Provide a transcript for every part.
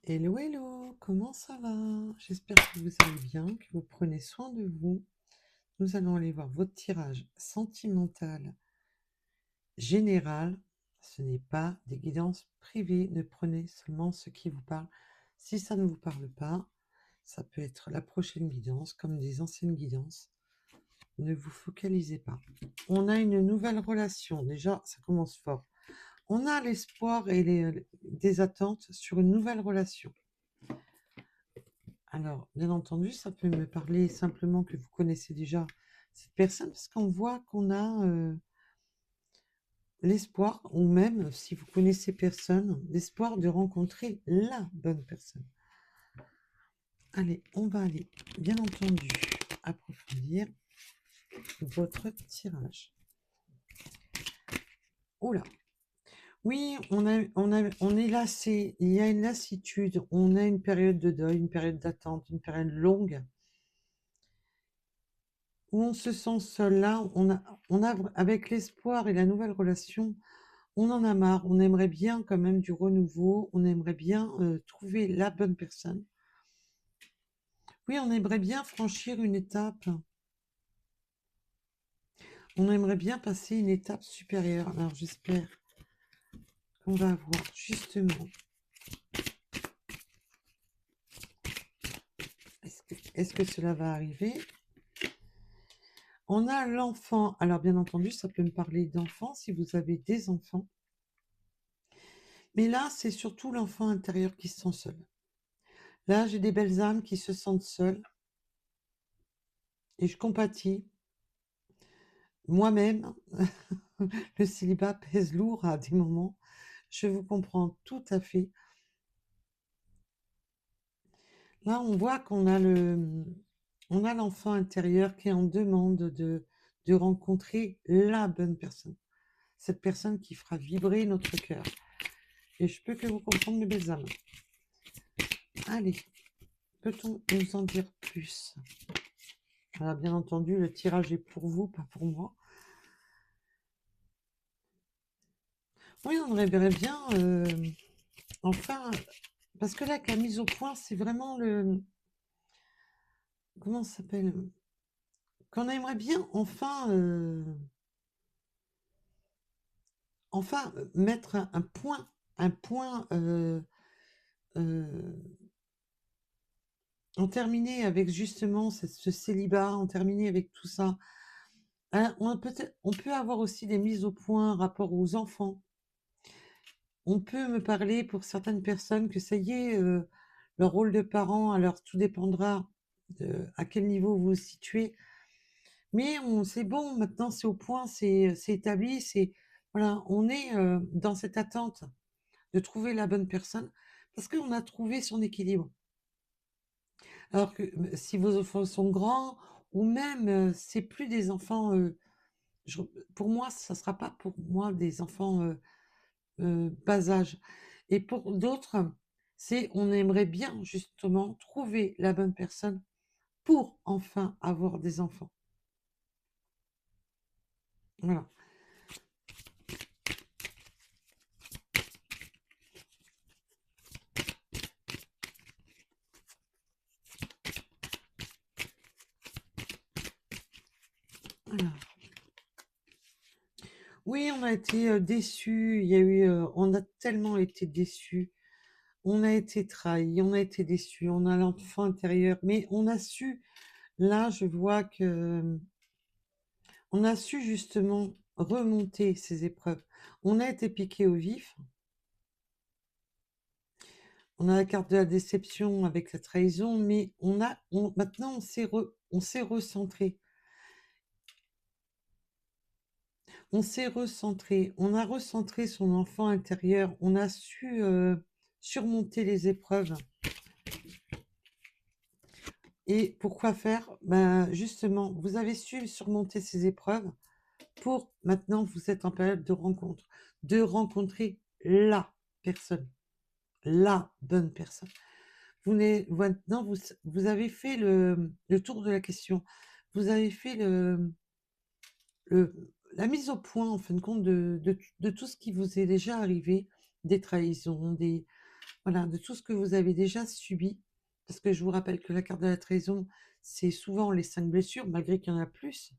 Hello, hello, comment ça va? J'espère que vous allez bien, que vous prenez soin de vous. Nous allons aller voir votre tirage sentimental général. Ce n'est pas des guidances privées, ne prenez seulement ce qui vous parle. Si ça ne vous parle pas, ça peut être la prochaine guidance, comme des anciennes guidances. Ne vous focalisez pas. On a une nouvelle relation, déjà, ça commence fort. On a l'espoir et des attentes sur une nouvelle relation. Alors, bien entendu, ça peut me parler simplement que vous connaissez déjà cette personne, parce qu'on voit qu'on a l'espoir, ou même si vous connaissez personne, l'espoir de rencontrer la bonne personne. Allez, on va aller, bien entendu, approfondir votre tirage. Oula, oui, on est lassé, il y a une lassitude, on a une période de deuil, une période d'attente, une période longue, où on se sent seul. Là, avec l'espoir et la nouvelle relation, on en a marre, on aimerait bien quand même du renouveau, on aimerait bien trouver la bonne personne. Oui, on aimerait bien franchir une étape, on aimerait bien passer une étape supérieure. Alors j'espère qu'on va avoir justement... Est-ce que cela va arriver? On a l'enfant. Alors bien entendu, ça peut me parler d'enfant si vous avez des enfants. Mais là, c'est surtout l'enfant intérieur qui se sent seul. Là, j'ai des belles âmes qui se sentent seules. Et je compatis. Moi-même, le célibat pèse lourd à des moments. Je vous comprends tout à fait. Là, on voit qu'on a on a l'enfant intérieur qui est en demande de rencontrer la bonne personne. Cette personne qui fera vibrer notre cœur. Et je peux que vous comprendre, mes belles âmes. Allez, peut-on nous en dire plus? Alors, bien entendu, le tirage est pour vous, pas pour moi. Oui, on aimerait bien, enfin, parce que là, avec la mise au point, c'est vraiment comment ça s'appelle? Qu'on aimerait bien enfin mettre un point, euh, en terminer avec justement ce célibat, en terminer avec tout ça. Hein, on peut avoir aussi des mises au point rapport aux enfants. On peut me parler pour certaines personnes que ça y est, leur rôle de parent, alors tout dépendra à quel niveau vous vous situez. Mais c'est bon, maintenant c'est au point, c'est établi, voilà, on est dans cette attente de trouver la bonne personne parce qu'on a trouvé son équilibre. Alors que si vos enfants sont grands ou même c'est plus des enfants, pour moi, ça sera pas pour moi des enfants bas âge. Et pour d'autres, c'est on aimerait bien justement trouver la bonne personne pour enfin avoir des enfants. Voilà. Alors, oui, on a été déçus. Il y a eu, on a tellement été déçus. On a été trahis, on a été déçus. On a l'enfant intérieur, mais on a su. Là, je vois que on a su justement remonter ces épreuves. On a été piqué au vif. On a la carte de la déception avec la trahison, mais maintenant on s'est recentré. On s'est recentré. On a recentré son enfant intérieur. On a su surmonter les épreuves. Et pourquoi faire? Ben, justement, vous avez su surmonter ces épreuves pour maintenant vous êtes en période de rencontre, de rencontrer la personne, la bonne personne. Maintenant, vous avez fait le tour de la question. Vous avez fait la mise au point, en fin de compte, de tout ce qui vous est déjà arrivé, des trahisons, voilà, de tout ce que vous avez déjà subi. Parce que je vous rappelle que la carte de la trahison, c'est souvent les 5 blessures, malgré qu'il y en a plus.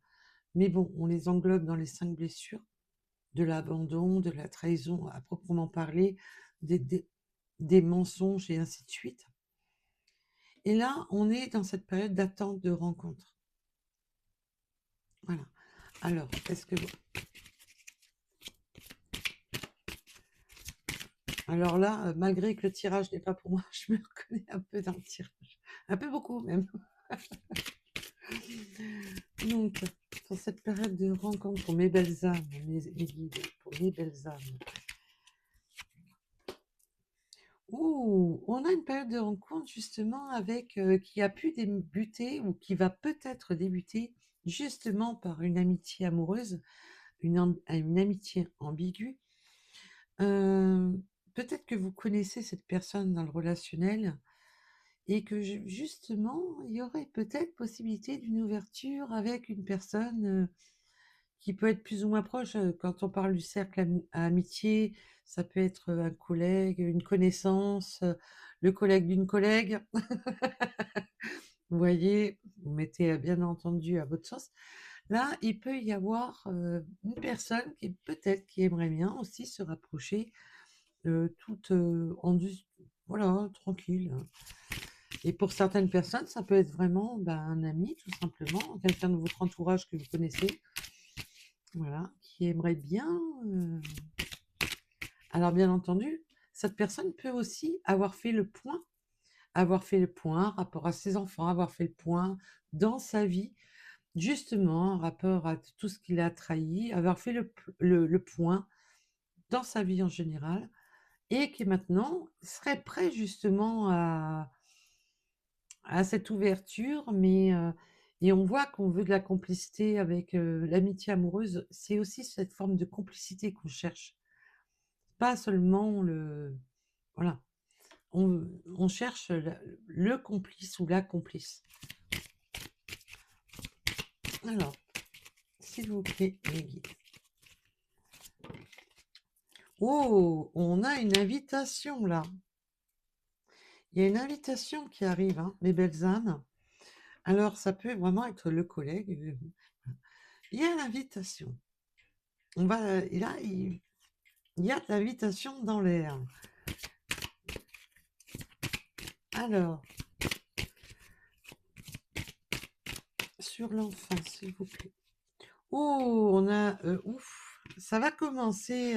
Mais bon, on les englobe dans les 5 blessures de l'abandon, de la trahison à proprement parler, des, des, des mensonges et ainsi de suite. Et là, on est dans cette période d'attente de rencontre. Voilà. Alors, est-ce que... Alors là, malgré que le tirage n'est pas pour moi, je me reconnais un peu dans le tirage. Un peu beaucoup même. Donc, pour cette période de rencontre, pour mes belles âmes, mes guides, pour mes belles âmes. Ouh, on a une période de rencontre justement avec qui a pu débuter ou qui va peut-être débuter justement par une amitié amoureuse, une amitié ambiguë. Peut-être que vous connaissez cette personne dans le relationnel et que justement, il y aurait peut-être possibilité d'une ouverture avec une personne qui peut être plus ou moins proche. Quand on parle du cercle à amitié, ça peut être un collègue, une connaissance, le collègue d'une collègue. Vous voyez, vous mettez bien entendu à votre sauce. Là, il peut y avoir une personne qui peut-être qui aimerait bien aussi se rapprocher, toute voilà, tranquille. Et pour certaines personnes, ça peut être vraiment un ami, tout simplement, quelqu'un de votre entourage que vous connaissez, voilà, qui aimerait bien. Alors, bien entendu, cette personne peut aussi avoir fait le point rapport à ses enfants, avoir fait le point dans sa vie, justement, rapport à tout ce qu'il a trahi, avoir fait le point dans sa vie en général, et qui maintenant serait prêt justement à cette ouverture, mais et on voit qu'on veut de la complicité avec l'amitié amoureuse, c'est aussi cette forme de complicité qu'on cherche, pas seulement le... Voilà, on cherche le complice ou la complice. Alors, s'il vous plaît, les guides. Oh, on a une invitation là. Il y a une invitation qui arrive, hein, mes belles âmes. Alors, ça peut vraiment être le collègue. Il y a l'invitation. On va, et là, il y a de l'invitation dans l'air. Alors, sur l'enfant, s'il vous plaît. Oh, on a... ouf, ça va commencer...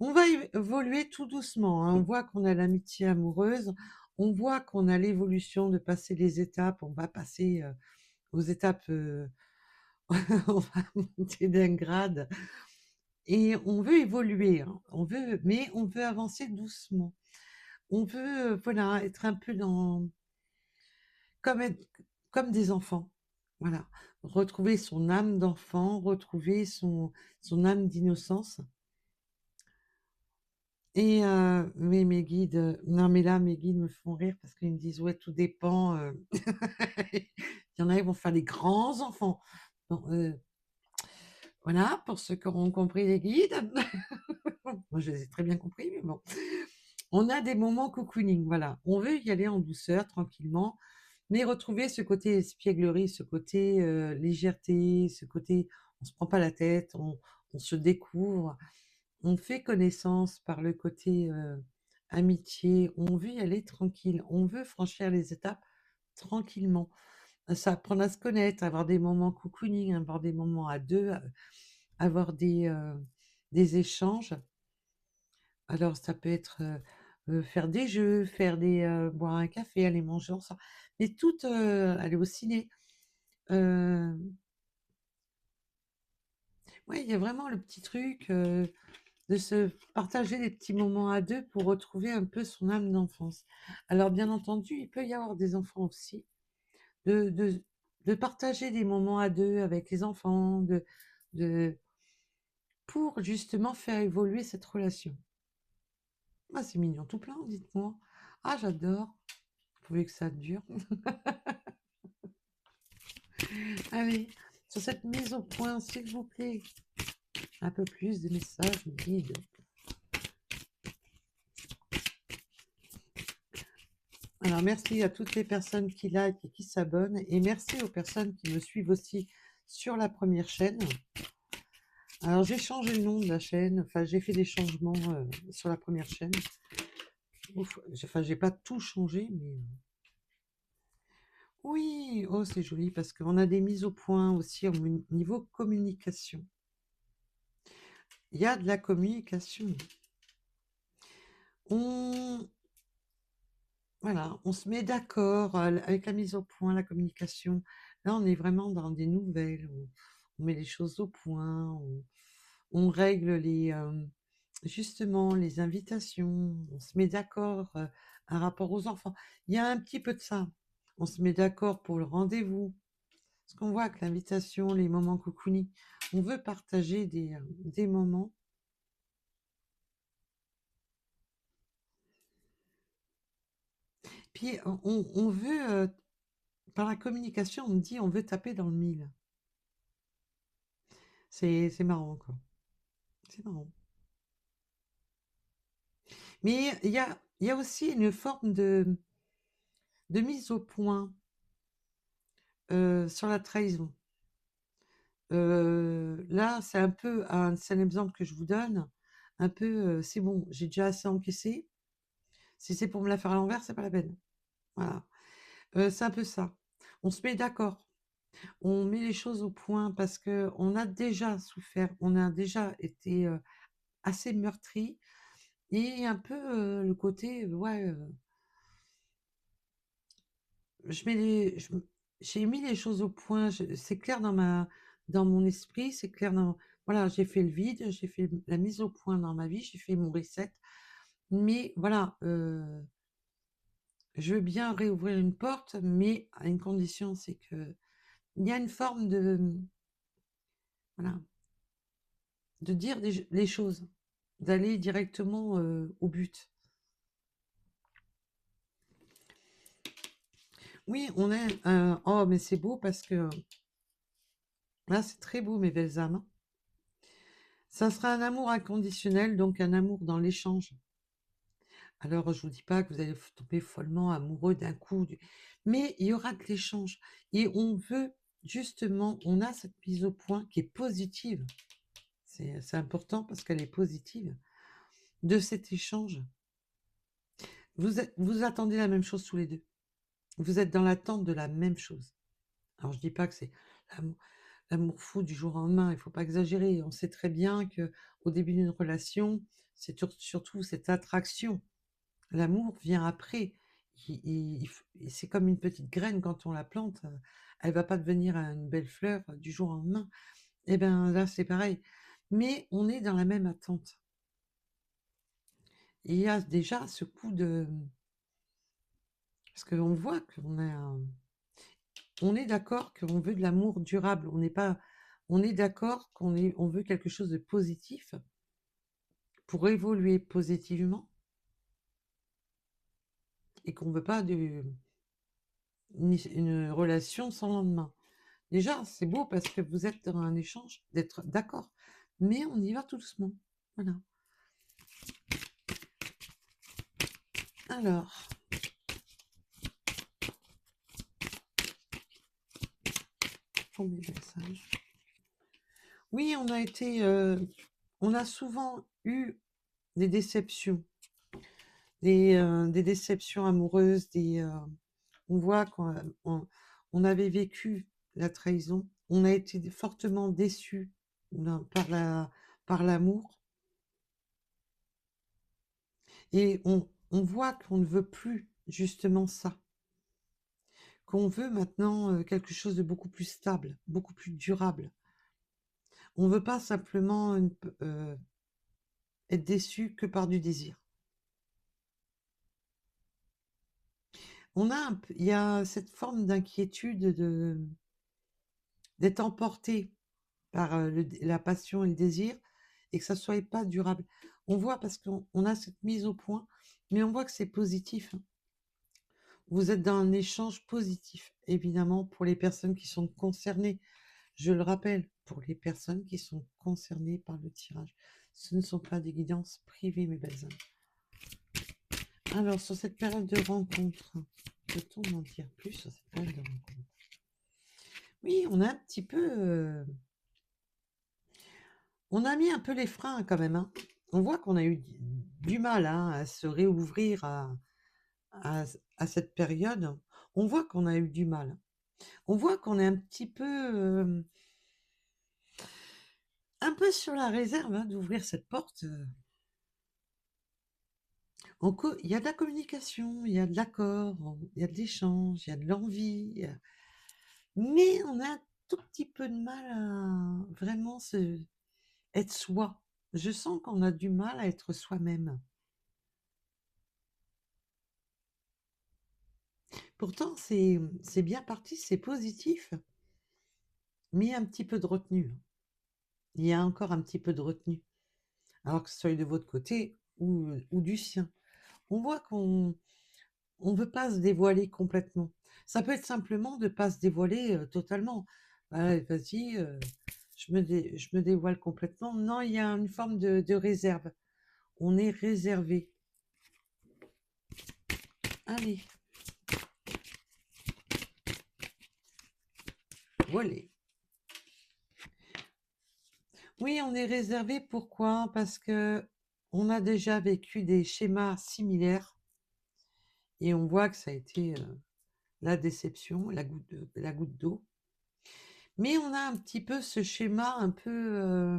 on va évoluer tout doucement, hein. On voit qu'on a l'amitié amoureuse. On voit qu'on a l'évolution de passer les étapes. On va passer aux étapes... on va monter d'un grade. Et on veut évoluer, hein. Mais on veut avancer doucement. On veut, voilà, être un peu dans... Comme, comme des enfants. Voilà. Retrouver son âme d'enfant, retrouver son âme d'innocence. Et mais mes guides, non mais là, mes guides me font rire parce qu'ils me disent, ouais, tout dépend. Il y en a, ils vont faire des grands enfants. Bon, voilà, pour ceux qui auront compris les guides. Moi, je les ai très bien compris, mais bon. On a des moments cocooning, voilà. On veut y aller en douceur, tranquillement, mais retrouver ce côté espièglerie, ce côté légèreté, ce côté on se prend pas la tête, on se découvre, on fait connaissance par le côté amitié, on veut y aller tranquille, on veut franchir les étapes tranquillement. Ça apprendre à se connaître, avoir des moments cocooning, avoir des moments à deux, avoir des échanges. Alors ça peut être faire des jeux, boire un café, aller manger ensemble, mais tout, aller au ciné. Euh, ouais, il y a vraiment le petit truc de se partager des petits moments à deux pour retrouver un peu son âme d'enfance. Alors bien entendu, il peut y avoir des enfants aussi, de, de, de partager des moments à deux avec les enfants, de, pour justement faire évoluer cette relation. Ah, c'est mignon tout plein, dites-moi. Ah, j'adore. Vous pouvez que ça dure. Allez, sur cette mise au point, s'il vous plaît, un peu plus de messages guides. Alors, merci à toutes les personnes qui like et qui s'abonnent. Et merci aux personnes qui me suivent aussi sur la première chaîne. Alors, j'ai changé le nom de la chaîne. Enfin, j'ai fait des changements sur la première chaîne. Ouf, enfin, j'ai pas tout changé, mais... Oui, oh, c'est joli parce qu'on a des mises au point aussi au niveau communication. Il y a de la communication. On, voilà, on se met d'accord avec la mise au point, la communication. Là, on est vraiment dans des nouvelles. On met les choses au point. On règle justement les invitations. On se met d'accord un rapport aux enfants. Il y a un petit peu de ça. On se met d'accord pour le rendez-vous. Parce qu'on voit que l'invitation, les moments cocooning, on veut partager des moments. Puis on veut, par la communication, on me dit on veut taper dans le mille. C'est marrant, quoi. C'est marrant. Mais il y a aussi une forme de mise au point sur la trahison. Là, c'est un exemple que je vous donne. Un peu, c'est bon, j'ai déjà assez encaissé. Si c'est pour me la faire à l'envers, c'est pas la peine. Voilà. C'est un peu ça. On se met d'accord. On met les choses au point parce que on a déjà souffert, on a déjà été assez meurtri et un peu le côté, ouais, je mets j'ai mis les choses au point, c'est clair dans mon esprit, c'est clair dans, voilà, j'ai fait le vide, j'ai fait la mise au point dans ma vie, j'ai fait mon reset, mais voilà, je veux bien réouvrir une porte, mais à une condition, c'est que il y a une forme de, voilà, de dire les choses, d'aller directement au but. Oui, on est un... Oh, mais c'est beau parce que là, c'est très beau, mes belles âmes. Ça sera un amour inconditionnel, donc un amour dans l'échange. Alors, je vous dis pas que vous allez tomber follement amoureux d'un coup, mais il y aura de l'échange. Et on veut, justement, on a cette mise au point qui est positive. C'est important parce qu'elle est positive. De cet échange, vous attendez la même chose tous les deux. Vous êtes dans l'attente de la même chose. Alors, je dis pas que c'est l'amour, l'amour fou du jour au lendemain, il faut pas exagérer. On sait très bien que au début d'une relation, c'est surtout cette attraction. L'amour vient après. C'est comme une petite graine quand on la plante, elle va pas devenir une belle fleur du jour au lendemain. Et ben là, c'est pareil. Mais on est dans la même attente. Et il y a déjà ce coup de... Parce qu'on voit qu'on est, on est d'accord qu'on veut de l'amour durable. On n'est pas... On est d'accord on veut quelque chose de positif pour évoluer positivement et qu'on ne veut pas une relation sans lendemain. Déjà, c'est beau parce que vous êtes dans un échange, d'être d'accord, mais on y va tout doucement. Voilà. Alors, pour mes messages. Oui, on a souvent eu des déceptions, des déceptions amoureuses, on voit on avait vécu la trahison, on a été fortement déçus par l'amour, et on voit qu'on ne veut plus justement ça, qu'on veut maintenant quelque chose de beaucoup plus stable, beaucoup plus durable. On ne veut pas simplement être déçu que par du désir. Il y a cette forme d'inquiétude d'être emporté par la passion et le désir, et que ça soit pas durable. On voit parce qu'on a cette mise au point, mais on voit que c'est positif, hein. Vous êtes dans un échange positif, évidemment, pour les personnes qui sont concernées. Je le rappelle, pour les personnes qui sont concernées par le tirage. Ce ne sont pas des guidances privées, mes belles âmes. Alors, sur cette période de rencontre, peut-on en dire plus sur cette période de rencontre? Oui, on a un petit peu, on a mis un peu les freins quand même, hein. On voit qu'on a eu du mal, hein, à se réouvrir à cette période. On voit qu'on a eu du mal. On voit qu'on est un peu sur la réserve, hein, d'ouvrir cette porte, il y a de la communication, il y a de l'accord, il y a de l'échange, il y a de l'envie, mais on a un tout petit peu de mal à vraiment se être soi. Je sens qu'on a du mal à être soi-même. Pourtant, c'est bien parti, c'est positif, mais il y a un petit peu de retenue, hein. Il y a encore un petit peu de retenue, alors que ce soit de votre côté ou du sien. On voit qu'on on veut pas se dévoiler complètement. Ça peut être simplement de pas se dévoiler, totalement. «Allez, vas-y, je me dévoile complètement». Non, il y a une forme de réserve. On est réservé. Allez, voilà. Oui, on est réservé, pourquoi? Parce que on a déjà vécu des schémas similaires et on voit que ça a été, la déception, la goutte d'eau. Mais on a un petit peu ce schéma un peu,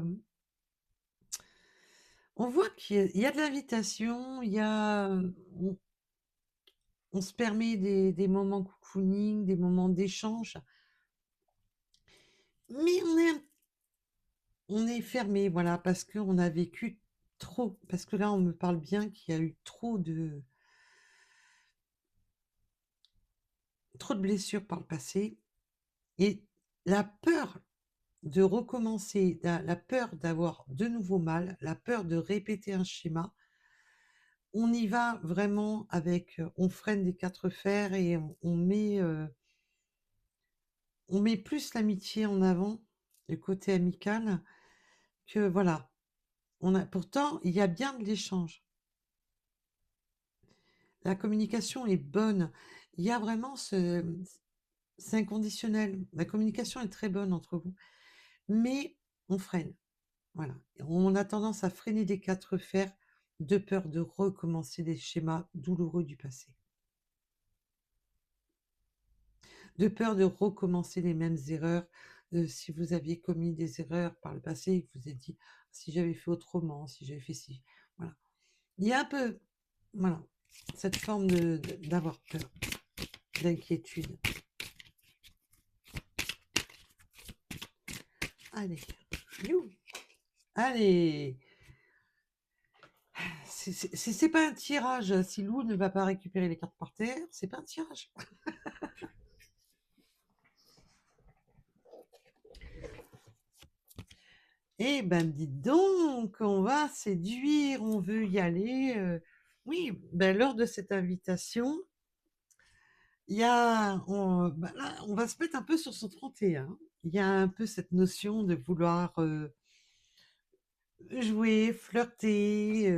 on voit qu'il y a de l'invitation, il y a, on se permet des moments cocooning, des moments d'échange, mais on est fermé, voilà, parce qu'on a vécu trop. Parce que là, on me parle bien qu'il y a eu trop de blessures par le passé et la peur de recommencer, la peur d'avoir de nouveau mal, la peur de répéter un schéma, on y va vraiment avec, on freine des 4 fers et on met plus l'amitié en avant, le côté amical, que voilà. Pourtant, il y a bien de l'échange. La communication est bonne. Il y a vraiment c'est inconditionnel. La communication est très bonne entre vous, mais on freine. Voilà. On a tendance à freiner des 4 fers de peur de recommencer des schémas douloureux du passé. De peur de recommencer les mêmes erreurs, si vous aviez commis des erreurs par le passé et que vous vous êtes dit: «Si j'avais fait autrement, si j'avais fait ci», voilà. Il y a un peu, voilà, cette forme d'avoir peur, d'inquiétude. Allez, you, allez! C'est pas un tirage, si Lou ne va pas récupérer les cartes par terre, c'est pas un tirage. Eh ben, dites donc, on va séduire, on veut y aller, oui, ben, lors de cette invitation, il y a bah, là, on va se mettre un peu sur son 31. Il y a un peu cette notion de vouloir, jouer, flirter,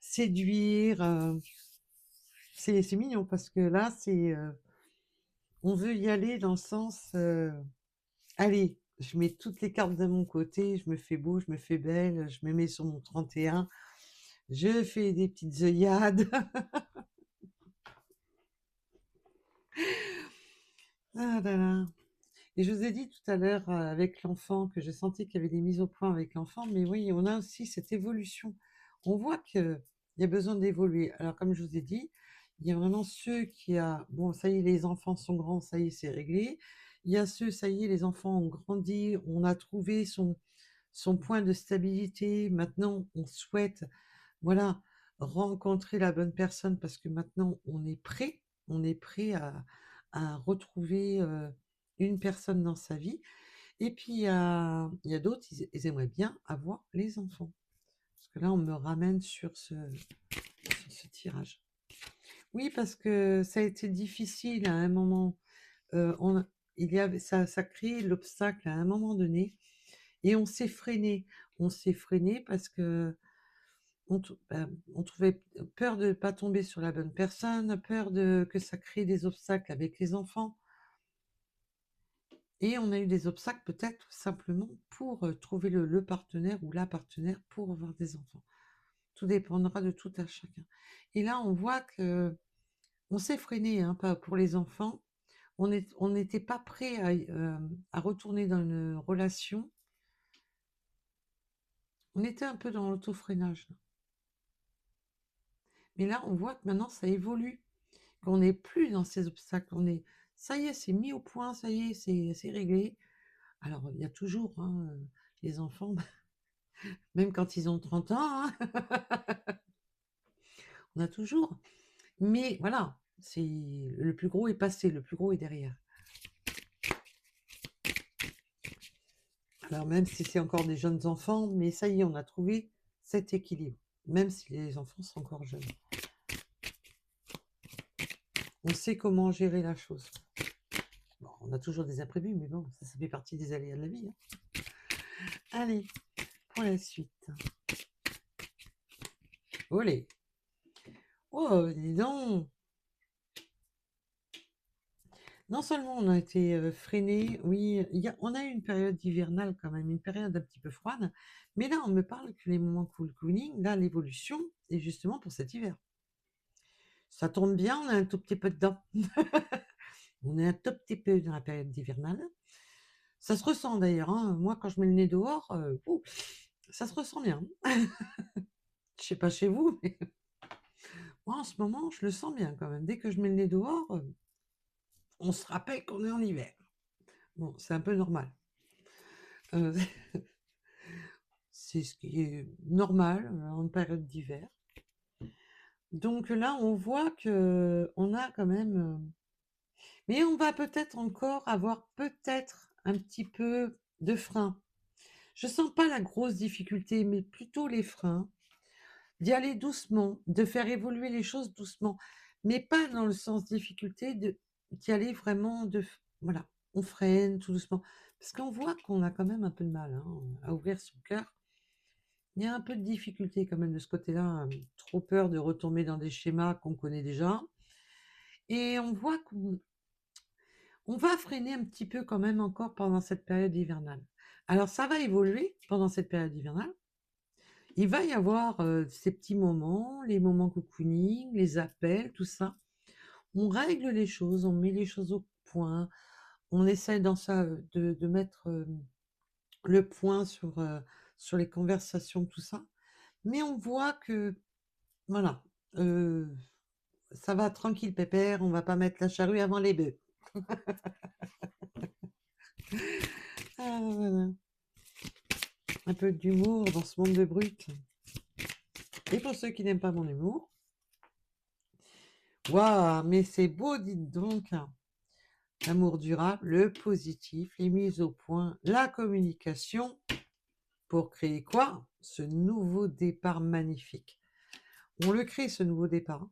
séduire, c'est mignon parce que là, on veut y aller dans le sens, «Allez, je mets toutes les cartes de mon côté, je me fais beau, je me fais belle, je me mets sur mon 31, je fais des petites œillades». Ah là là, et je vous ai dit tout à l'heure, avec l'enfant, que je sentais qu'il y avait des mises au point avec l'enfant, mais oui, on a aussi cette évolution. On voit qu'il y a besoin d'évoluer. Alors comme je vous ai dit, il y a vraiment ceux bon, ça y est, les enfants sont grands, ça y est, c'est réglé. Il y a ceux, ça y est, les enfants ont grandi, on a trouvé son point de stabilité. Maintenant, on souhaite, voilà, rencontrer la bonne personne parce que maintenant on est prêt à retrouver, une personne dans sa vie. Et puis il y a d'autres, ils aimeraient bien avoir les enfants. Parce que là, on me ramène sur ce tirage. Oui, parce que ça a été difficile à un moment, on il y avait ça crée l'obstacle à un moment donné et on s'est freiné. On s'est freiné parce que on trouvait peur de ne pas tomber sur la bonne personne, peur que ça crée des obstacles avec les enfants. Et on a eu des obstacles peut-être tout simplement pour trouver le partenaire ou la partenaire pour avoir des enfants. Tout dépendra de tout à chacun. Et là, on voit que on s'est freiné, hein, pas pour les enfants. On n'était pas prêt à retourner dans une relation. On était un peu dans l'autofreinage, là. Mais là, on voit que maintenant, ça évolue, qu'on n'est plus dans ces obstacles. Ça y est, c'est mis au point, ça y est, c'est réglé. Alors, il y a toujours, hein, les enfants, même quand ils ont 30 ans, hein, on a toujours. Mais voilà, le plus gros est passé, le plus gros est derrière. Alors, même si c'est encore des jeunes enfants, mais ça y est, on a trouvé cet équilibre, même si les enfants sont encore jeunes. On sait comment gérer la chose. Bon, on a toujours des imprévus, mais bon, ça fait partie des aléas de la vie, hein. Allez, pour la suite. Olé. Oh, dis donc. Non seulement on a été freiné, oui, on a eu une période hivernale quand même, une période un petit peu froide, mais là on me parle que les moments cooling, là l'évolution est justement pour cet hiver. Ça tombe bien, on est un tout petit peu dedans. On est un tout petit peu dans la période hivernale. Ça se ressent d'ailleurs, hein. Moi quand je mets le nez dehors, ça se ressent bien. Je sais pas chez vous, mais moi en ce moment je le sens bien quand même. Dès que je mets le nez dehors, on se rappelle qu'on est en hiver. Bon, c'est un peu normal. Euh, C'est ce qui est normal en période d'hiver. Donc là, on voit que on a quand même, mais on va peut-être encore avoir peut-être un petit peu de frein. Je sens pas la grosse difficulté, mais plutôt les freins, d'y aller doucement, de faire évoluer les choses doucement, mais pas dans le sens difficulté d'y aller vraiment voilà, on freine tout doucement. Parce qu'on voit qu'on a quand même un peu de mal, hein, à ouvrir son cœur. Il y a un peu de difficulté quand même de ce côté-là, trop peur de retomber dans des schémas qu'on connaît déjà et on voit qu'on va freiner un petit peu quand même encore pendant cette période hivernale. Alors ça va évoluer pendant cette période hivernale. Il va y avoir, ces petits moments, les moments cocooning, les appels, tout ça. On règle les choses, on met les choses au point, on essaie dans ça, de mettre, le point sur les conversations, tout ça. Mais on voit que voilà, ça va tranquille pépère, on va pas mettre la charrue avant les bœufs. Ah voilà, un peu d'humour dans ce monde de brutes. Et pour ceux qui n'aiment pas mon humour, waouh, mais c'est beau, dites donc, hein. L'amour durable, le positif, les mises au point, la communication, pour créer quoi? Ce nouveau départ magnifique. On le crée, ce nouveau départ.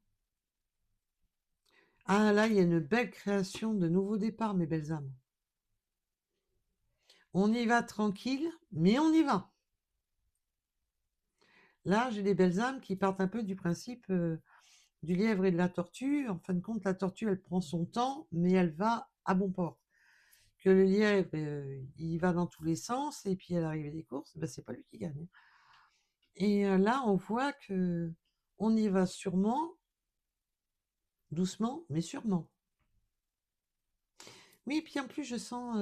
Ah là, il y a une belle création de nouveaux départs, mes belles âmes. On y va tranquille, mais on y va. Là, j'ai des belles âmes qui partent un peu du principe du lièvre et de la tortue. En fin de compte, la tortue, elle prend son temps, mais elle va à bon port. Que le lièvre, il va dans tous les sens, et puis à l'arrivée des courses, ben, c'est pas lui qui gagne. Et là, on voit que on y va sûrement, doucement, mais sûrement. Oui, puis en plus, je sens,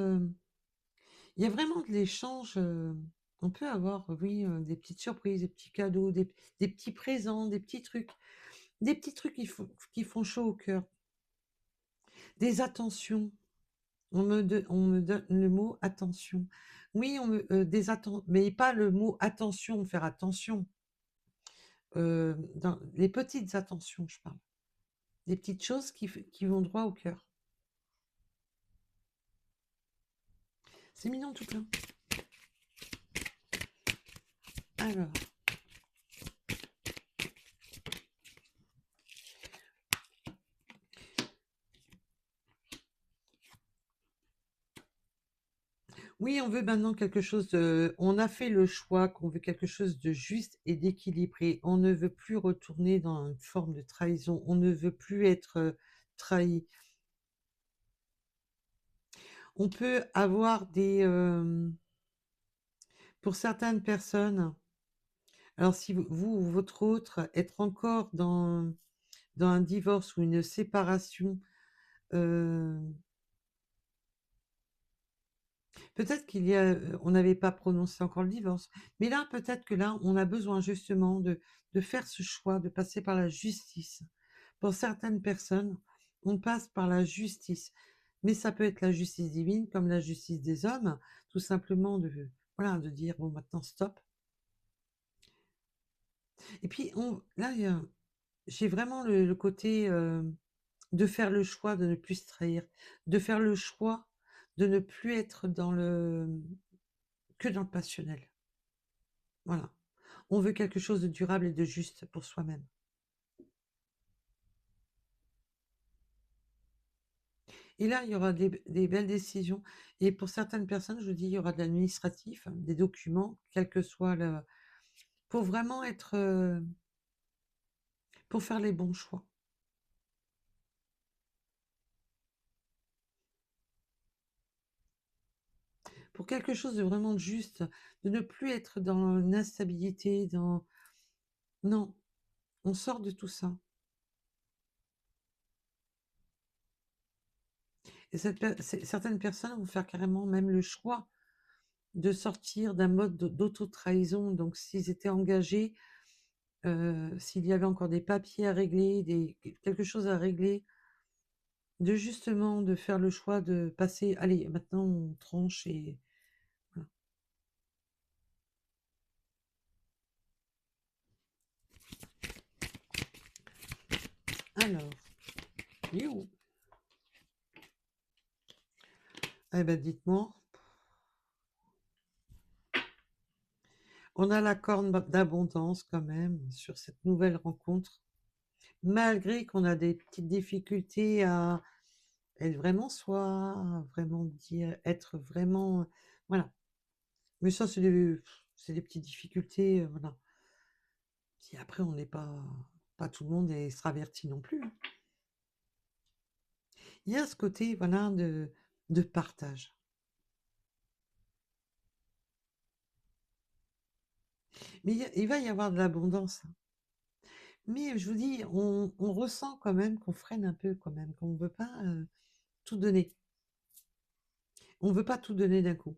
il y a vraiment de l'échange. On peut avoir, oui, des petites surprises, des petits cadeaux, des petits présents, des petits trucs. Des petits trucs qui font chaud au cœur. Des attentions. On me donne le mot attention. Oui, des mais pas le mot attention, faire attention. Dans les petites attentions, je parle. Des petites choses qui vont droit au cœur. C'est mignon tout plein. Alors, Oui, on veut maintenant quelque chose de on a fait le choix qu'on veut quelque chose de juste et d'équilibré. On ne veut plus retourner dans une forme de trahison. On ne veut plus être, trahi. On peut avoir pour certaines personnes, alors si vous ou votre autre, être encore dans un divorce ou une séparation, heu, peut-être qu'il y a, on n'avait pas prononcé encore le divorce, mais là, peut-être que là, on a besoin justement de faire ce choix, de passer par la justice. Pour certaines personnes, on passe par la justice, mais ça peut être la justice divine comme la justice des hommes, tout simplement de voilà, de dire: «Bon maintenant stop». Et puis on là, j'ai vraiment le côté, de faire le choix de ne plus se trahir, de faire le choix de ne plus être que dans le passionnel. Voilà. On veut quelque chose de durable et de juste pour soi-même. Et là, il y aura des belles décisions et pour certaines personnes, je vous dis, il y aura de l'administratif, des documents, quel que soit le pour vraiment être, pour faire les bons choix. Pour quelque chose de vraiment juste, de ne plus être dans l'instabilité, dans non, on sort de tout ça. Et certaines personnes vont faire carrément même le choix de sortir d'un mode d'auto-trahison. Donc, s'ils étaient engagés, s'il y avait encore des papiers à régler, quelque chose à régler, de justement de faire le choix de passer, allez, maintenant on tranche et voilà. Alors, you. Eh ben, dites-moi, on a la corne d'abondance quand même sur cette nouvelle rencontre, malgré qu'on a des petites difficultés à être vraiment soi, à vraiment dire, être vraiment, voilà. Mais ça, c'est des petites difficultés, voilà. Si après, on n'est pas tout le monde est extraverti non plus, hein. Il y a ce côté, voilà, de partage. Mais il va y avoir de l'abondance, hein. Mais je vous dis, on ressent quand même qu'on freine un peu quand même, qu'on ne veut pas, tout donner. On ne veut pas tout donner d'un coup.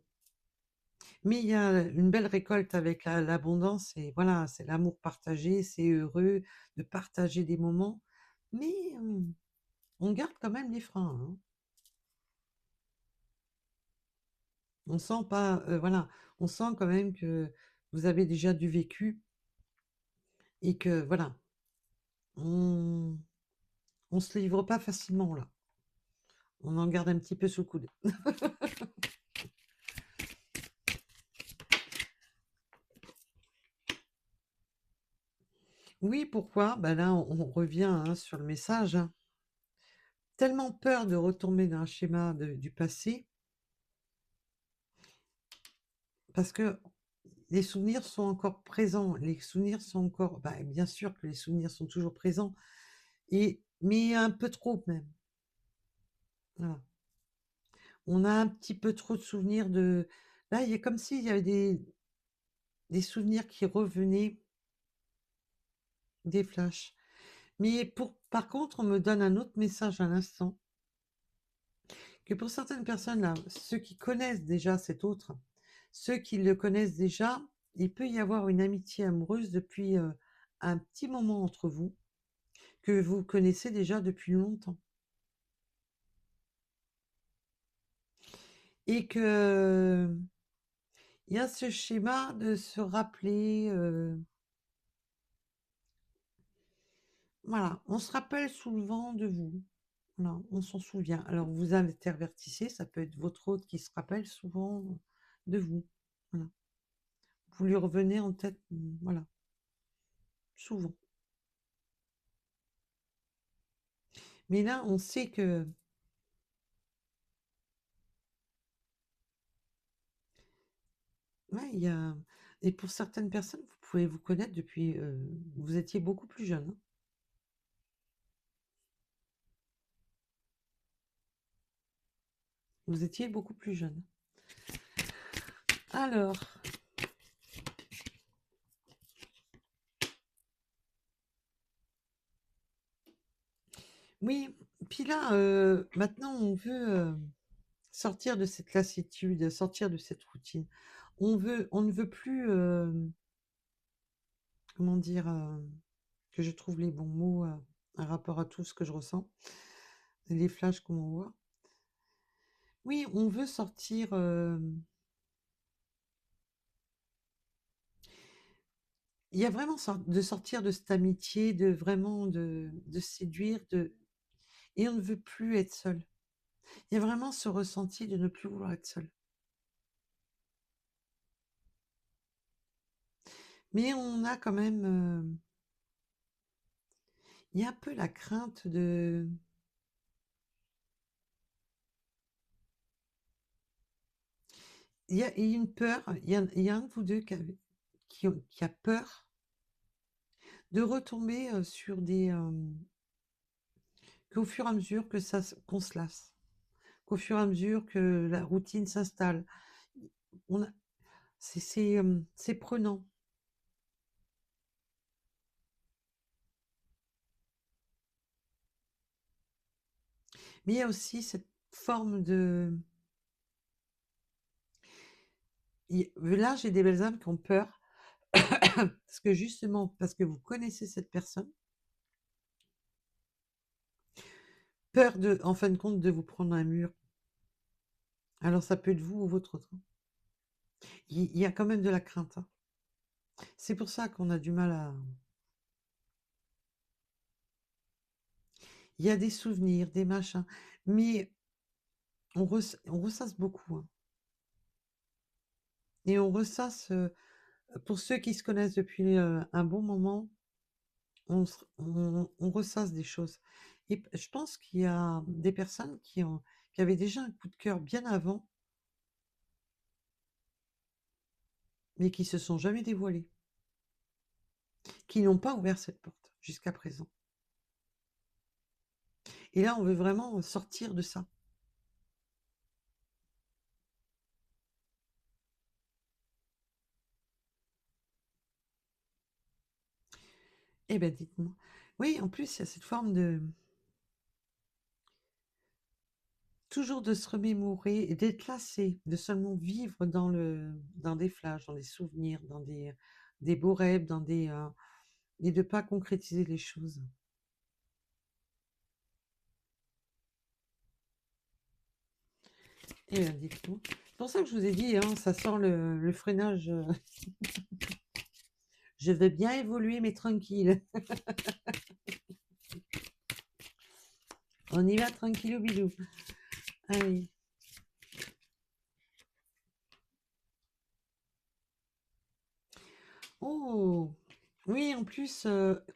Mais il y a une belle récolte avec l'abondance et voilà, c'est l'amour partagé, c'est heureux de partager des moments, mais on garde quand même les freins, hein. On sent pas, voilà, on sent quand même que vous avez déjà du vécu et que voilà, on on se livre pas facilement là. On en garde un petit peu sous le coude. Oui, pourquoi? Bah, là, on revient, hein, sur le message, hein. Tellement peur de retomber dans un schéma du passé, parce que les souvenirs sont encore présents. Les souvenirs sont encore bah, bien sûr que les souvenirs sont toujours présents mais un peu trop même, voilà. On a un petit peu trop de souvenirs de là, il y a comme s'il y avait des souvenirs qui revenaient, des flashs. Mais par contre, on me donne un autre message à l'instant, que pour certaines personnes là, ceux qui connaissent déjà cet autre, ceux qui le connaissent déjà, il peut y avoir une amitié amoureuse depuis, un petit moment entre vous, que vous connaissez déjà depuis longtemps et que, il y a ce schéma de se rappeler, voilà, on se rappelle souvent de vous. Voilà, on s'en souvient. Alors vous intervertissez, ça peut être votre hôte qui se rappelle souvent de vous. Voilà. Vous lui revenez en tête, voilà, souvent. Mais là, on sait que Ouais, il y a et pour certaines personnes, vous pouvez vous connaître depuis, vous étiez beaucoup plus jeune, hein. Vous étiez beaucoup plus jeune. Alors, oui, puis là, maintenant on veut, sortir de cette lassitude, sortir de cette routine. On ne veut plus, comment dire, que je trouve les bons mots, par rapport à tout ce que je ressens, les flashs qu'on m'envoie. Oui, on veut sortir, il y a vraiment de sortir de cette amitié, de vraiment de séduire, et on ne veut plus être seul. Il y a vraiment ce ressenti de ne plus vouloir être seul. Mais on a quand même, il y a un peu la crainte de il y a une peur, il y a un de vous 2 qui a peur de retomber, sur des, qu'au fur et à mesure que qu'on se lasse, qu'au fur et à mesure que la routine s'installe, on a c'est prenant. Mais il y a aussi cette forme de là, j'ai des belles âmes qui ont peur parce que justement, parce que vous connaissez cette personne, peur de en fin de compte, de vous prendre un mur. Alors ça peut être vous ou votre autre, hein. Il y a quand même de la crainte, hein. C'est pour ça qu'on a du mal à il y a des souvenirs, des machins, mais on ressasse beaucoup, hein, et on ressasse, pour ceux qui se connaissent depuis, un bon moment, on ressasse des choses et je pense qu'il y a des personnes qui avaient déjà un coup de cœur bien avant, mais qui se sont jamais dévoilées, qui n'ont pas ouvert cette porte jusqu'à présent et là, on veut vraiment sortir de ça. Eh ben, dites-moi. Oui, en plus, il y a cette forme de toujours de se remémorer et d'être lassé, de seulement vivre dans des flashs, dans des souvenirs, dans des beaux rêves, et de pas concrétiser les choses. Eh bien, dites-moi. C'est pour ça que je vous ai dit, hein, ça sent le freinage. Je veux bien évoluer, mais tranquille. On y va tranquille au bidou. Allez. Oh, oui, en plus,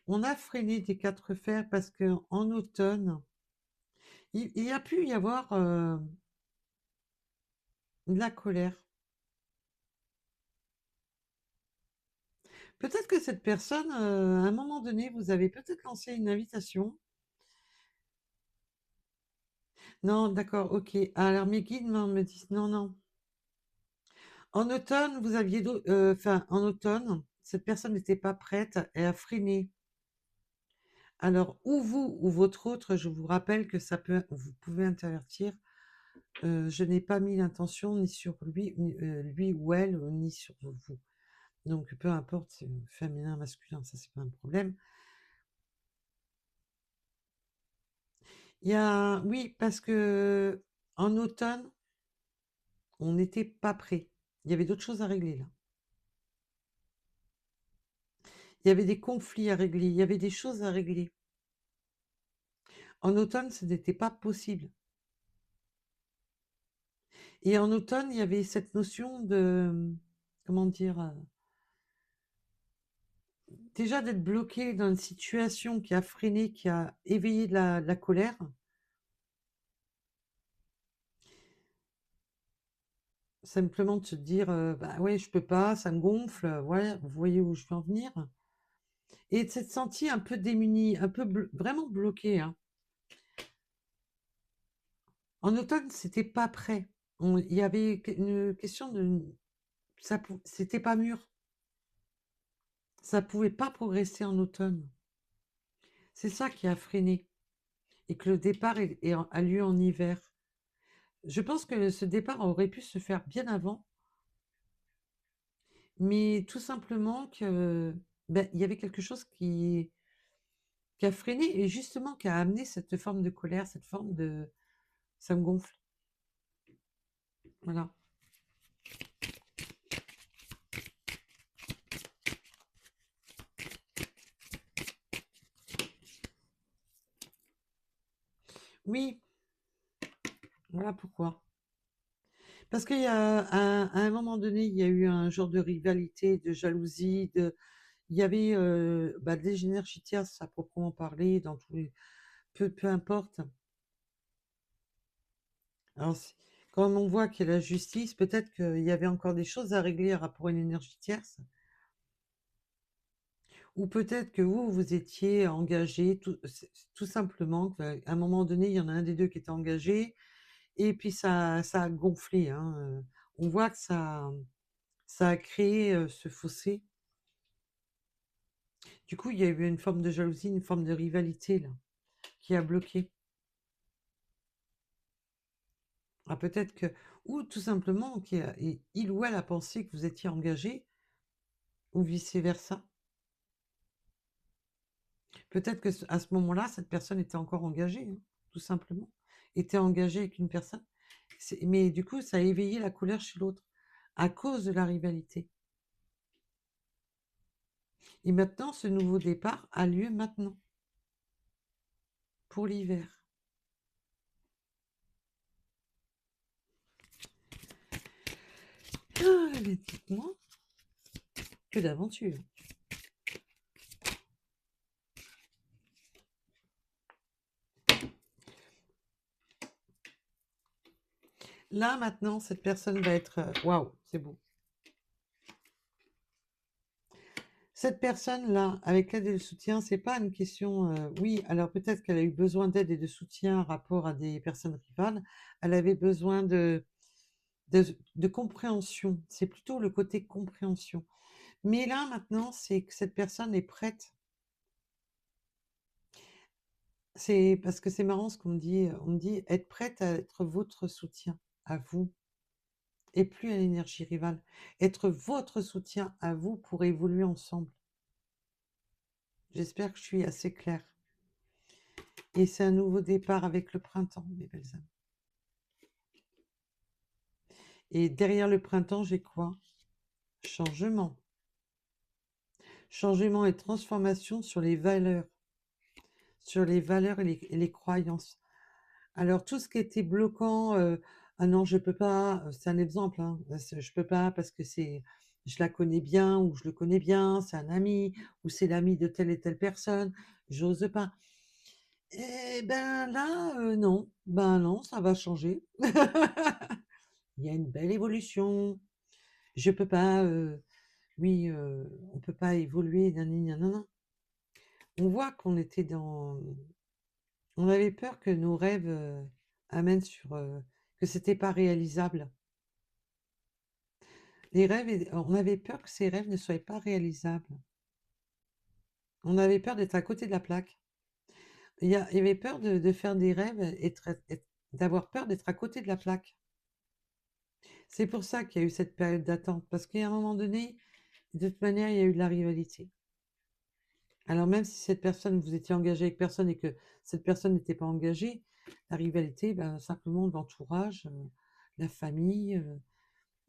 on a freiné des quatre fers parce que en automne, il y a pu y avoir de la colère. Peut-être que cette personne, à un moment donné, vous avez peut-être lancé une invitation. Non, d'accord, ok. Alors mes guides me disent non, non. En automne, vous aviez enfin, en automne, cette personne n'était pas prête et a freiné. Alors, ou vous ou votre autre, je vous rappelle que vous pouvez intervertir. Je n'ai pas mis l'intention ni sur lui, lui ou elle, ni sur vous. Donc, peu importe, c'est féminin, masculin, ça c'est pas un problème. Oui, parce que en automne, on n'était pas prêt. Il y avait d'autres choses à régler là. Il y avait des conflits à régler, il y avait des choses à régler. En automne, ce n'était pas possible. Et en automne, il y avait cette notion de, comment dire, déjà d'être bloqué dans une situation qui a freiné, qui a éveillé de la colère. simplement de se dire, bah ouais, je peux pas, ça me gonfle, ouais, vous voyez où je veux en venir? Et de s'être senti un peu démuni, un peu vraiment bloqué, hein. En automne, c'était pas prêt. Il y avait une question de, c'était pas mûr. Ça pouvait pas progresser en automne. C'est ça qui a freiné et que le départ a lieu en hiver. Je pense que ce départ aurait pu se faire bien avant, mais tout simplement que ben, il y avait quelque chose qui a freiné et justement qui a amené cette forme de colère, cette forme de ça me gonfle. Voilà. Oui, voilà pourquoi. Parce qu'il y a à un moment donné, il y a eu un genre de rivalité, de jalousie, il y avait bah, des énergies tierces à proprement parler, dans tous les, peu importe. Alors, quand on voit qu'il y a la justice, peut-être qu'il y avait encore des choses à régler à rapport à une énergie tierce, ou peut-être que vous, vous étiez engagé, tout simplement, qu'à un moment donné, il y en a un des deux qui était engagé, et puis ça a gonflé, hein. On voit que ça a créé ce fossé. Du coup, il y a eu une forme de jalousie, une forme de rivalité, là, qui a bloqué. Ah, peut-être que, ou tout simplement, il ou elle a pensé que vous étiez engagé, ou vice-versa. Peut-être que à ce moment-là, cette personne était encore engagée, hein, tout simplement. Était engagée avec une personne. Mais du coup, ça a éveillé la colère chez l'autre à cause de la rivalité. Et maintenant, ce nouveau départ a lieu maintenant, pour l'hiver. Ah, mais dites-moi, que d'aventure. Là, maintenant, cette personne va être... Waouh, c'est beau. Cette personne-là, avec l'aide et le soutien, c'est pas une question. Oui, alors peut-être qu'elle a eu besoin d'aide et de soutien en rapport à des personnes rivales. Elle avait besoin de compréhension. C'est plutôt le côté compréhension. Mais là, maintenant, c'est que cette personne est prête. C'est parce que c'est marrant ce qu'on me dit. On me dit être prête à être votre soutien, à vous, et plus à l'énergie rivale. Être votre soutien à vous pour évoluer ensemble. J'espère que je suis assez claire. Et c'est un nouveau départ avec le printemps, mes belles âmes. Et derrière le printemps, j'ai quoi? Changement. Changement et transformation sur les valeurs et les croyances. Alors, tout ce qui était bloquant, ah non, je peux pas, c'est un exemple, hein, je peux pas parce que je la connais bien ou je le connais bien, c'est un ami ou c'est l'ami de telle et telle personne, j'ose pas. Eh ben là, non, ben non, ça va changer. Il y a une belle évolution. Je peux pas, oui, on peut pas évoluer, nanani nanana. On voit qu'on était on avait peur que nos rêves, amènent que c'était pas réalisable. Les rêves on avait peur que ces rêves ne soient pas réalisables. On avait peur d'être à côté de la plaque. Il y avait peur de faire des rêves d'avoir peur d'être à côté de la plaque. C'est pour ça qu'il y a eu cette période d'attente, parce qu'à un moment donné, de toute manière, il y a eu de la rivalité. Alors même si cette personne, vous étiez engagé avec personne et que cette personne n'était pas engagée, la rivalité, ben, simplement l'entourage, la famille,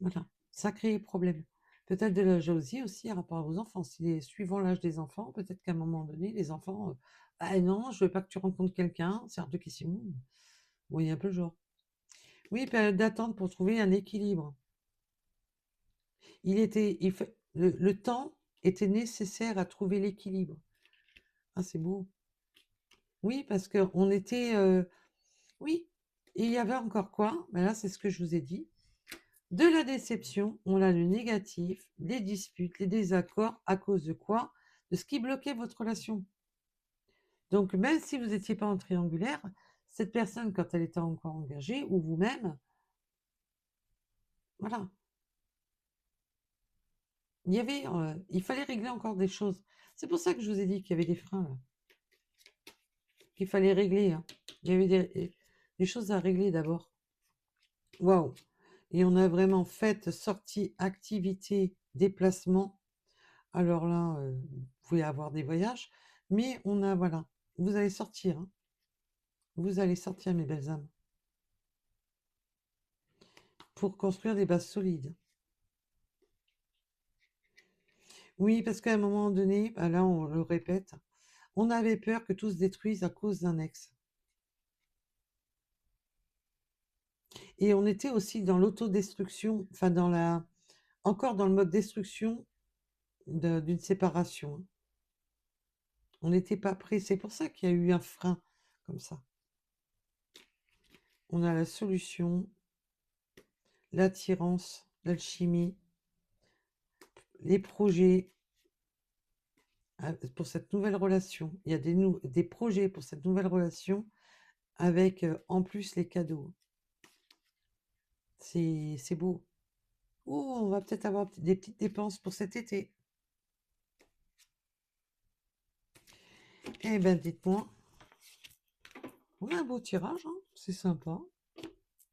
voilà, ça crée problème. Peut-être de la jalousie aussi par rapport aux enfants. Suivant l'âge des enfants, peut-être qu'à un moment donné, les enfants, ah non, je veux pas que tu rencontres quelqu'un, c'est hors de question. Vous voyez un peu le genre. Oui, période d'attente pour trouver un équilibre. Le temps était nécessaire à trouver l'équilibre. Ah, c'est beau. Oui, parce qu'on était. Oui, et il y avait encore quoi? Ben là, c'est ce que je vous ai dit. De la déception, on a le négatif, les disputes, les désaccords, à cause de quoi? De ce qui bloquait votre relation. Donc, même si vous n'étiez pas en triangulaire, cette personne, quand elle était encore engagée, ou vous-même, voilà, il fallait régler encore des choses. C'est pour ça que je vous ai dit qu'il y avait des freins, là, qu'il fallait régler, hein. Il y avait des choses à régler d'abord. Waouh! Et on a vraiment fait sortie, activité, déplacement. Alors là, vous pouvez avoir des voyages, mais on a, voilà, vous allez sortir, hein. Vous allez sortir, mes belles âmes, pour construire des bases solides. Oui, parce qu'à un moment donné, bah là, on le répète, on avait peur que tout se détruise à cause d'un ex. Et on était aussi dans l'autodestruction, enfin encore dans le mode destruction d'une séparation, hein. On n'était pas prêt. C'est pour ça qu'il y a eu un frein comme ça. On a la solution, l'attirance, l'alchimie, les projets pour cette nouvelle relation. Il y a des projets pour cette nouvelle relation avec en plus les cadeaux. C'est beau. Oh, on va peut-être avoir des petites dépenses pour cet été. Eh ben, dites-moi. On a un beau tirage, hein, c'est sympa.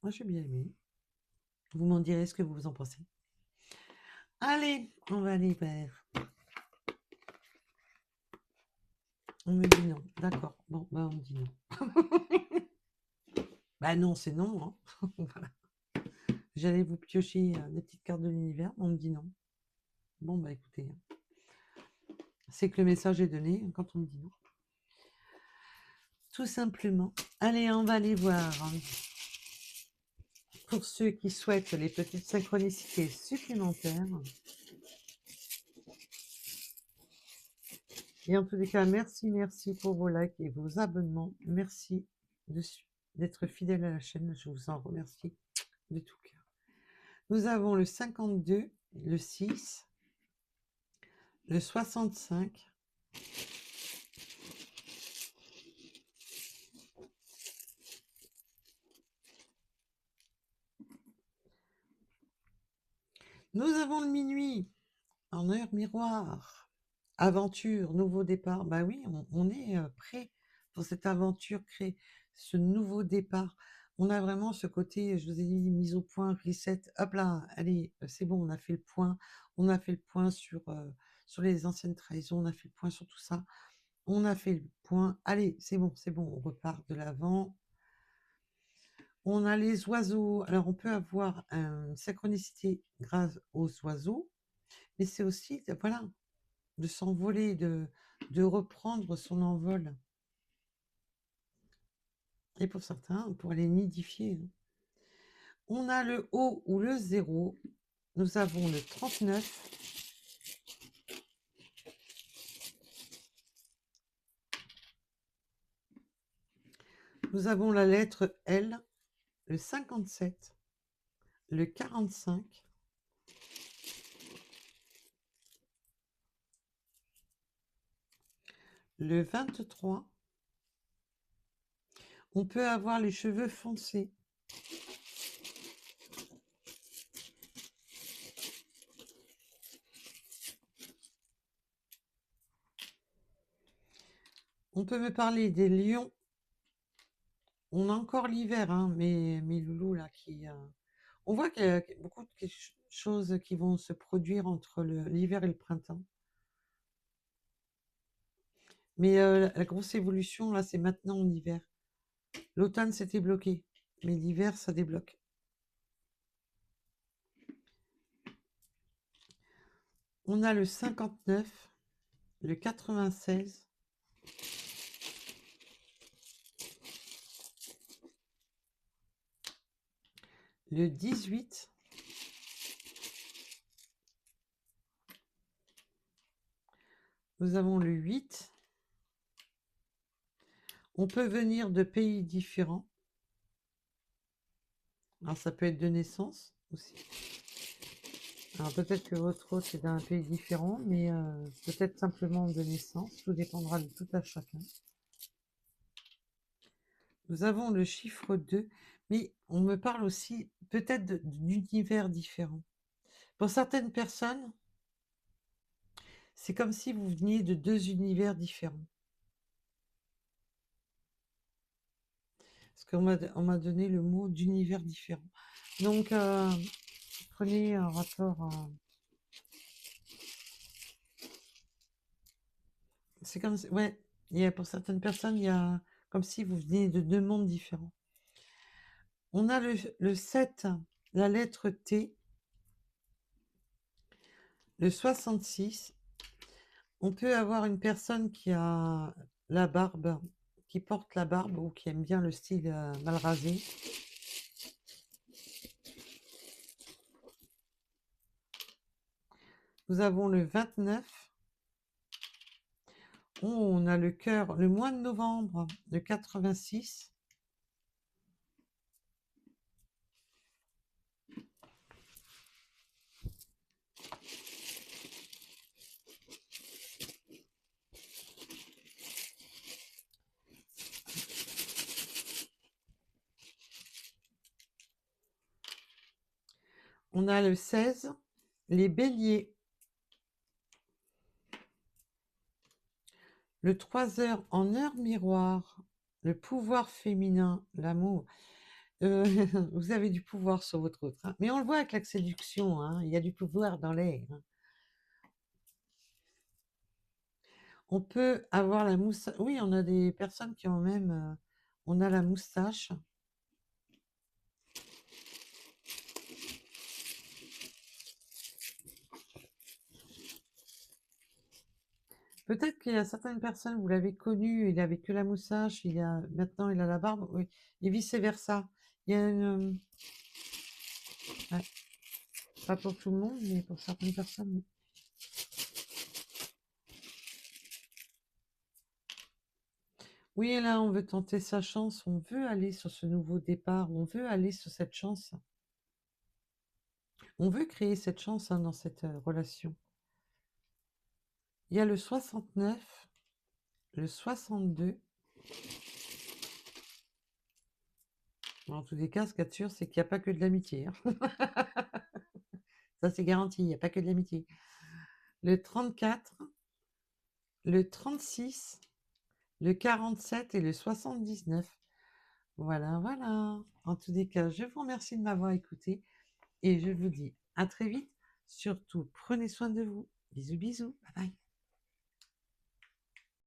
Moi, j'ai bien aimé. Vous m'en direz ce que vous en pensez. Allez, on va aller vers. On me dit non. D'accord. Bon, bah, on me dit non. Bah non, c'est non, hein. Voilà. J'allais vous piocher des petites cartes de l'univers, mais on me dit non. Bon, bah écoutez, c'est que le message est donné quand on me dit non. Tout simplement. Allez, on va aller voir. Pour ceux qui souhaitent les petites synchronicités supplémentaires. Et en tous les cas, merci pour vos likes et vos abonnements. Merci d'être fidèle à la chaîne. Je vous en remercie de tout cœur. Nous avons le 52, le 6, le 65, nous avons le minuit en heure miroir. Aventure, nouveau départ. Bah oui, on est prêt pour cette aventure, créer ce nouveau départ. On a vraiment ce côté, je vous ai dit, mise au point, reset. Hop là, allez, c'est bon, on a fait le point. On a fait le point sur les anciennes trahisons. On a fait le point sur tout ça. On a fait le point. Allez, c'est bon, on repart de l'avant. On a les oiseaux. Alors, on peut avoir une synchronicité grâce aux oiseaux, mais c'est aussi, voilà, de s'envoler, de reprendre son envol. Et pour certains, pour aller nidifier, hein. On a le haut ou le 0. Nous avons le 39. Nous avons la lettre L, le 57, le 45, le 23. On peut avoir les cheveux foncés. On peut me parler des lions. On a encore l'hiver, hein, mes loulous là on voit qu'il y a beaucoup de choses qui vont se produire entre l'hiver et le printemps. Mais la grosse évolution là, c'est maintenant en hiver. L'automne c'était bloqué, mais l'hiver ça débloque. On a le 59, le 96, le 18, nous avons le 8. On peut venir de pays différents. Alors ça peut être de naissance, aussi. Alors peut-être que votre hôte est d'un pays différent, mais peut-être simplement de naissance, tout dépendra de tout à chacun. Nous avons le chiffre 2, mais on me parle aussi peut-être d'univers différents. Pour certaines personnes, c'est comme si vous veniez de deux univers différents. Parce on m'a donné le mot d'univers différent. Donc, prenez un rapport à... C'est comme si... Ouais, pour certaines personnes, il y a comme si vous veniez de deux mondes différents. On a le 7, la lettre T, le 66. On peut avoir une personne qui a la barbe, qui porte la barbe ou qui aime bien le style mal rasé. Nous avons le 29. On a le cœur, le mois de novembre, le 86. On a le 16, les béliers. Le 3 heures en heure miroir, le pouvoir féminin, l'amour. Vous avez du pouvoir sur votre autre, hein. Mais on le voit avec la séduction, hein, il y a du pouvoir dans l'air, hein. On peut avoir la moustache. Oui, on a des personnes qui ont même... on a la moustache. Peut-être qu'il y a certaines personnes, vous l'avez connu, il avait que la moustache, maintenant il a la barbe, oui, et vice-versa. Il y a une... ouais, pas pour tout le monde, mais pour certaines personnes, oui. Oui, et là, on veut tenter sa chance, on veut aller sur ce nouveau départ, on veut aller sur cette chance. On veut créer cette chance, hein, dans cette relation. Il y a le 69, le 62. En tous les cas, ce qu'il y a de sûr, c'est qu'il n'y a pas que de l'amitié, hein. Ça, c'est garanti, il n'y a pas que de l'amitié. Le 34, le 36, le 47 et le 79. Voilà, voilà. En tous les cas, je vous remercie de m'avoir écouté et je vous dis à très vite. Surtout, prenez soin de vous. Bisous, bisous. Bye bye.